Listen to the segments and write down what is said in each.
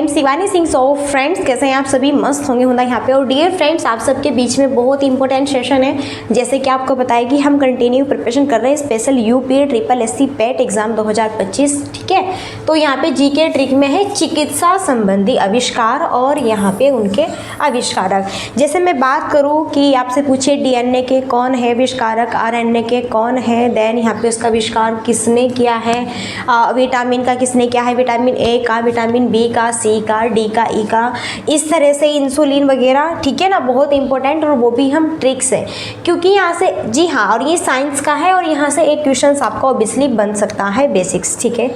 M Shivani Singh. So friends, कैसे हैं आप सभी? मस्त होंगे होना यहाँ पे। और डियर फ्रेंड्स, आप सबके बीच में बहुत इंपॉर्टेंट सेशन है। जैसे कि आपको बताया कि हम कंटिन्यू प्रिपरेशन कर रहे हैं स्पेशल यूपी ट्रिपल एससी पेट एग्जाम 2025। ठीक है, तो यहाँ पे जीके ट्रिक में है चिकित्सा संबंधी आविष्कार और यहाँ पे उनके आविष्कारक। जैसे मैं बात करूँ कि आपसे पूछे डीएनए के कौन है आविष्कारक, आरएनए के कौन है, देन यहाँ पे उसका आविष्कार किसने किया है, विटामिन का किसने किया है, विटामिन ए का, विटामिन बी का, सी का, डी का, ई का, इस तरह से इंसुलिन वगैरह। ठीक है ना, बहुत इंपॉर्टेंट, और वो भी हम ट्रिक से, क्योंकि यहाँ से जी हाँ, और ये साइंस का है और यहाँ से एक क्वेश्चन आपका ऑब्वियसली बन सकता है बेसिक्स। ठीक है,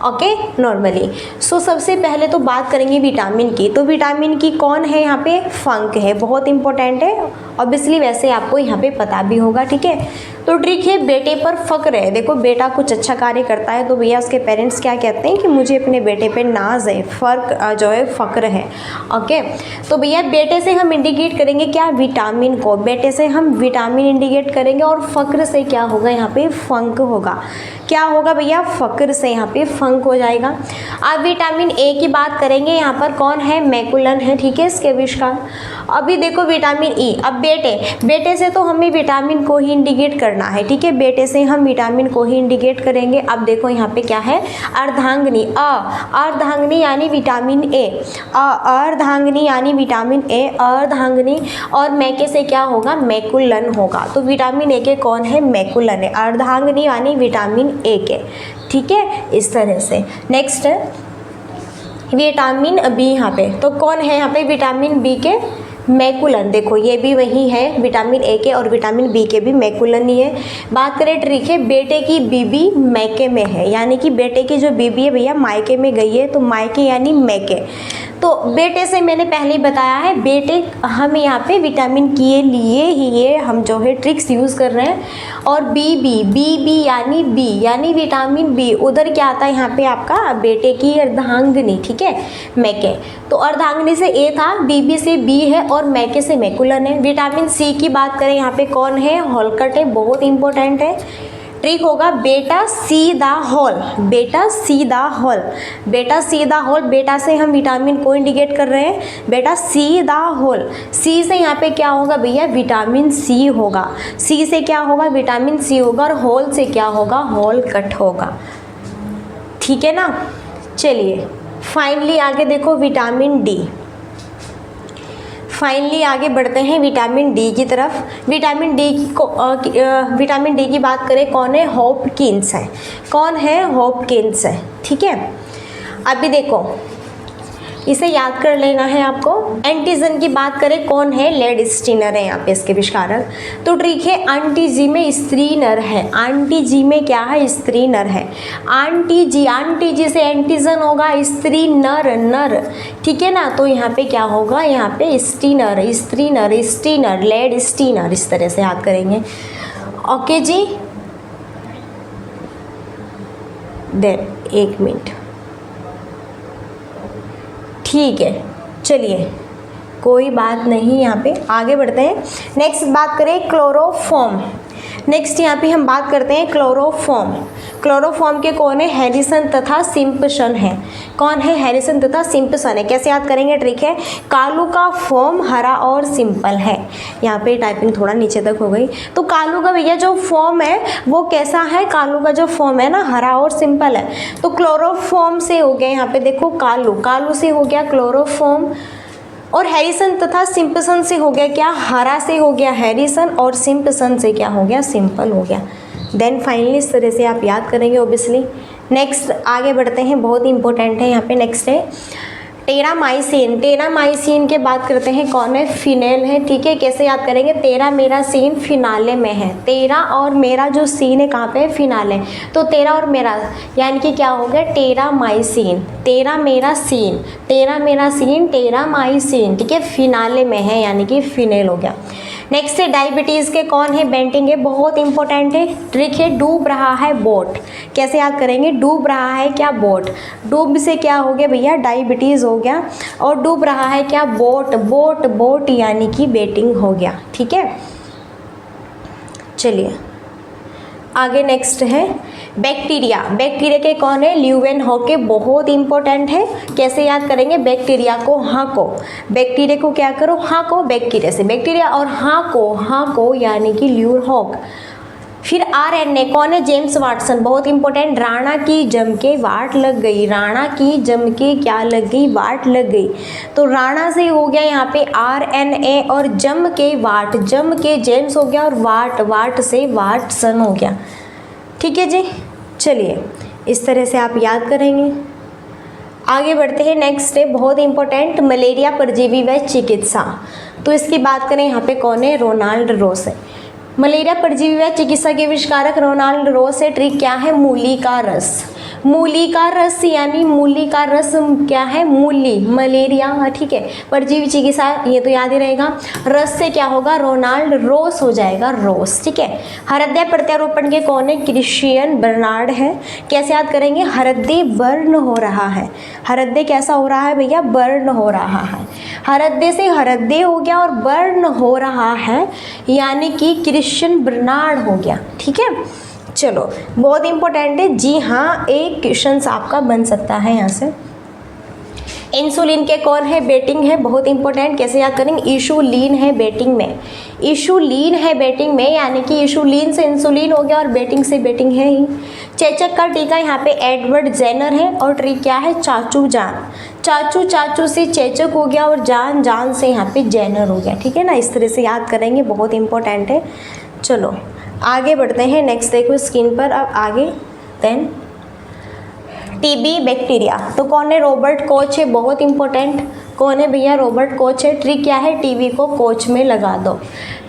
ओके, नॉर्मली। सो सबसे पहले तो बात करेंगे विटामिन की। तो विटामिन की कौन है यहाँ पे? फंक है, बहुत इंपॉर्टेंट है ऑब्वियसली, वैसे आपको यहाँ पे पता भी होगा। ठीक है, तो ट्रिक है बेटे पर फक्र है। देखो, बेटा कुछ अच्छा कार्य करता है तो भैया उसके पेरेंट्स क्या कहते हैं कि मुझे अपने बेटे पे नाज है, फर्क जो है फक्र है। ओके, तो भैया बेटे से हम इंडिकेट करेंगे क्या? विटामिन को। बेटे से हम विटामिन इंडिकेट करेंगे और फक्र से क्या होगा? यहाँ पे फंक होगा। क्या होगा भैया? फक्र से यहाँ पे फंक हो जाएगा। अब विटामिन ए की बात करेंगे, यहाँ पर कौन है? मैकुलन है। ठीक है, इसके आविष्कार। अभी देखो विटामिन ई, अब बेटे से तो हमें विटामिन को ही इंडिकेट करना है। ठीक है, बेटे से हम विटामिन को ही इंडिकेट करेंगे। अब देखो यहाँ पे क्या है? अर्धांगिनी, अर्धांगिनी यानी विटामिन ए, अर्धांगिनी यानी विटामिन ए, अर्धांगिनी। और मैके से क्या होगा? मैकुलन होगा। तो विटामिन ए के कौन है? मैकुलन है। अर्धांगिनी यानी विटामिन ए के। ठीक है, इस तरह से। नेक्स्ट है विटामिन बी। यहाँ पे तो कौन है? यहाँ पे विटामिन बी के मैकुलन। देखो ये भी वही है, विटामिन ए के और विटामिन बी के भी मैकुलन ही है। बात करें ट्रिक है, बेटे की बीबी मैके में है, यानी कि बेटे की जो बीबी है भैया मायके में गई है, तो मायके यानी मैके। तो बेटे से मैंने पहले ही बताया है, बेटे हम यहाँ पे विटामिन के लिए ही ये हम जो है ट्रिक्स यूज़ कर रहे हैं। और बी यानी विटामिन बी, उधर क्या आता है यहाँ पे आपका? बेटे की अर्धांगिनी। ठीक है, मैके। तो अर्धांगिनी से ए था, बीबी से बी है और मैके से मैकुलन है। विटामिन सी की बात करें, यहाँ पे कौन है? होलकट है, बहुत इंपॉर्टेंट है। ट्रिक होगा बेटा सी द होल, बेटा सी द होल, बेटा सी द होल। बेटा से हम विटामिन को इंडिकेट कर रहे हैं, बेटा सी द होल। सी से यहाँ पे क्या होगा भैया? विटामिन सी होगा। सी से क्या होगा? विटामिन सी होगा। और होल से क्या होगा? होल कट होगा। ठीक है ना, चलिए फाइनली आगे देखो विटामिन डी। फाइनली आगे बढ़ते हैं विटामिन डी की तरफ। विटामिन डी की बात करें, कौन है? हॉपकिंस है। कौन है? हॉपकिंस है। ठीक है, अभी देखो इसे याद कर लेना है आपको। एंटीजन की बात करें, कौन है? लेड स्टीनर है यहाँ पे इसके आविष्कारक। तो ट्रिक है आंटी-जी में स्त्री नर है, आंटी-जी में क्या है? स्त्री नर है। आंटी-जी से एंटीजन होगा, स्त्री नर, नर। ठीक है ना, तो यहाँ पे क्या होगा? यहाँ पे स्टीनर, स्त्री नर, स्टीनर, लेड स्टीनर, इस तरह से याद करेंगे। ओके जी, देन एक मिनट। ठीक है, चलिए कोई बात नहीं, यहाँ पे आगे बढ़ते हैं। नेक्स्ट बात करें क्लोरोफॉर्म। नेक्स्ट यहाँ पे हम बात करते हैं क्लोरोफॉर्म। क्लोरोफॉर्म के कौन है? हैरिसन तथा सिम्पसन है। कौन है? हैरिसन तथा सिम्पसन है। कैसे याद करेंगे? ट्रिक है कालू का फॉर्म हरा और सिंपल है। यहाँ पे टाइपिंग थोड़ा नीचे तक हो गई। तो कालू का भैया जो फॉर्म है वो कैसा है? कालू का जो फॉर्म है ना, हरा और सिंपल है। तो क्लोरोफॉर्म से हो गया यहाँ पे देखो कालू, कालू से हो गया क्लोरोफॉर्म। और हैरिसन तथा सिम्पसन से हो गया क्या? हरा से हो गया हैरिसन और सिम्पसन से क्या हो गया? सिंपल हो गया। देन फाइनली इस तरह से आप याद करेंगे ऑब्वियसली। नेक्स्ट आगे बढ़ते हैं, बहुत इंपॉर्टेंट है यहाँ पे। नेक्स्ट है टेरामाइसिन। टेरामाइसिन के बात करते हैं, कौन है? फिनेल है। ठीक है, कैसे याद करेंगे? तेरा मेरा सीन फिनाले में है। तेरा और मेरा जो सीन है कहाँ पे है? फिनाले। तो तेरा और मेरा यानी कि क्या हो गया? टेरामाइसिन। तेरा मेरा सीन, तेरा मेरा सीन, टेरामाइसिन। ठीक है, फिनाले में है यानी कि फिनेल हो गया। नेक्स्ट है डायबिटीज़ के कौन है? बेंटिंग है, बहुत इंपॉर्टेंट है। ट्रिक है डूब रहा है बोट। कैसे याद करेंगे? डूब रहा है क्या? बोट। डूब से क्या हो गया भैया? डायबिटीज़ हो गया। और डूब रहा है क्या? बोट, बोट, बोट यानी कि बेटिंग हो गया। ठीक है, चलिए आगे नेक्स्ट है बैक्टीरिया, बैक्टीरिया के कौन है, ल्यूवेनहॉक, बहुत इंपॉर्टेंट है। कैसे याद करेंगे, बैक्टीरिया को हाँको, बैक्टीरिया को क्या करो, हाँको, बैक्टीरिया से बैक्टीरिया, और हाँको यानी कि ल्यूवेनहॉक। फिर आरएनए कौन है, जेम्स वाटसन, बहुत इंपॉर्टेंट। राणा की जम के वाट लग गई, राणा की जम के क्या लग गई, वाट लग गई। तो राणा से हो गया यहाँ पे आरएनए, और जम के वाट, जम के जेम्स हो गया, और वाट से वाटसन हो गया। ठीक है जी, चलिए इस तरह से आप याद करेंगे। आगे बढ़ते हैं, नेक्स्ट है बहुत इंपॉर्टेंट, मलेरिया परजीवी व चिकित्सा। तो इसकी बात करें यहाँ पे कौन है, रोनाल्ड रोस है। मलेरिया परजीवी व चिकित्सा के आविष्कारक रोनाल्ड रोस है। ट्रिक क्या है, मूली का रस, मूली का रस यानी मूली का रस क्या है, मूली, मलेरिया, ठीक है। परजीवी चिकित्सा ये तो याद ही रहेगा, रस से क्या होगा, रोनाल्ड रोस हो जाएगा, रोस, ठीक है। हृदय प्रत्यारोपण के कौन है, क्रिश्चियन बर्नार्ड है। कैसे याद करेंगे, हृदय बर्न हो रहा है, हृदय कैसा हो रहा है भैया, बर्न हो रहा है। हृदय से हृदय हो गया और बर्न हो रहा है यानी कि क्रिश्चियन बर्नार्ड हो गया, ठीक है। चलो बहुत इंपॉर्टेंट है जी हाँ, एक क्वेश्चन आपका बन सकता है यहाँ से। इंसुलिन के कौन है, बेटिंग है, बहुत इंपॉर्टेंट। कैसे याद करेंगे, इशुलिन है बेटिंग में, इशुलिन है बेटिंग में, यानी कि इशुलिन से इंसुलिन हो गया और बेटिंग से बेटिंग है ही। चेचक का टीका यहाँ पे एडवर्ड जेनर है, और ट्रिक क्या है, चाचू जान, चाचू से चेचक हो गया, और जान से यहाँ पे जेनर हो गया, ठीक है ना। इस तरह से याद करेंगे, बहुत इंपॉर्टेंट है। चलो आगे बढ़ते हैं, नेक्स्ट देखो स्क्रीन पर अब आगे। देन टीबी बैक्टीरिया, तो कौन है, रॉबर्ट कोच है, बहुत इंपॉर्टेंट। कौन है भैया, रॉबर्ट कोच है। ट्रिक क्या है, टीवी को कोच में लगा दो,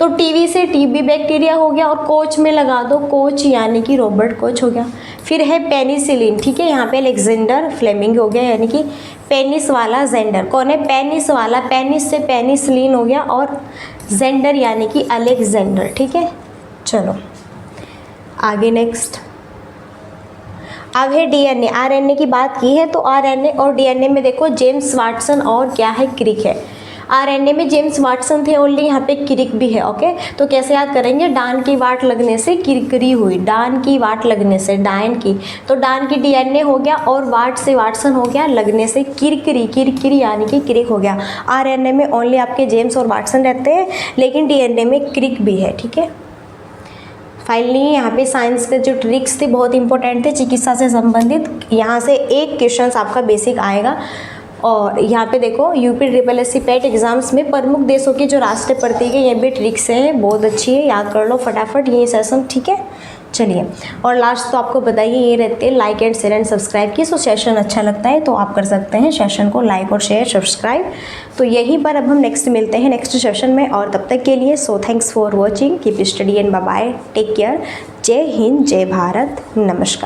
तो टीवी से टीबी बैक्टीरिया हो गया, और कोच में लगा दो, कोच यानी कि रॉबर्ट कोच हो गया। फिर है पेनिसिलिन, ठीक है, यहाँ पे अलेक्जेंडर फ्लेमिंग हो गया, यानी कि पेनिस वाला जेंडर। कौन है, पेनिस वाला, पेनिस से पेनिसिलिन हो गया, और जेंडर यानी कि अलेक्जेंडर, ठीक है। चलो आगे नेक्स्ट, अब है डीएनए। आरएनए की बात की है, तो आरएनए और डीएनए में देखो जेम्स वाटसन और क्या है, क्रिक है। आरएनए में जेम्स वाटसन थे ओनली, यहाँ पे क्रिक भी है, ओके। तो कैसे याद करेंगे, डान की वाट लगने से किरकिरी हुई, डान की वाट लगने से, डायन की, तो डान की डीएनए हो गया, और वाट से वाटसन हो गया, लगने से किरकिरी, किरकिरी यानी कि क्रिक हो गया। आरएनए में ओनली आपके जेम्स और वाटसन रहते हैं, लेकिन डीएनए में क्रिक भी है, ठीक है। फाइनली यहाँ पे साइंस के जो ट्रिक्स थे बहुत इंपॉर्टेंट थे चिकित्सा से संबंधित, यहाँ से एक क्वेश्चन आपका बेसिक आएगा। और यहाँ पे देखो यूपी SSC पेट एग्जाम्स में प्रमुख देशों की जो राष्ट्रीय प्रतीक है, ये भी ट्रिक्स हैं, बहुत अच्छी है, याद कर लो फटाफट ये सेशन, ठीक है। चलिए, और लास्ट तो आपको बताइए ये रहते हैं like and share and subscribe की। सो सेशन अच्छा लगता है तो आप कर सकते हैं सेशन को लाइक और शेयर सब्सक्राइब। तो यहीं पर अब हम नेक्स्ट मिलते हैं नेक्स्ट सेशन में, और तब तक के लिए so thanks for watching, keep study and bye bye, take care, जय हिंद, जय भारत, नमस्कार।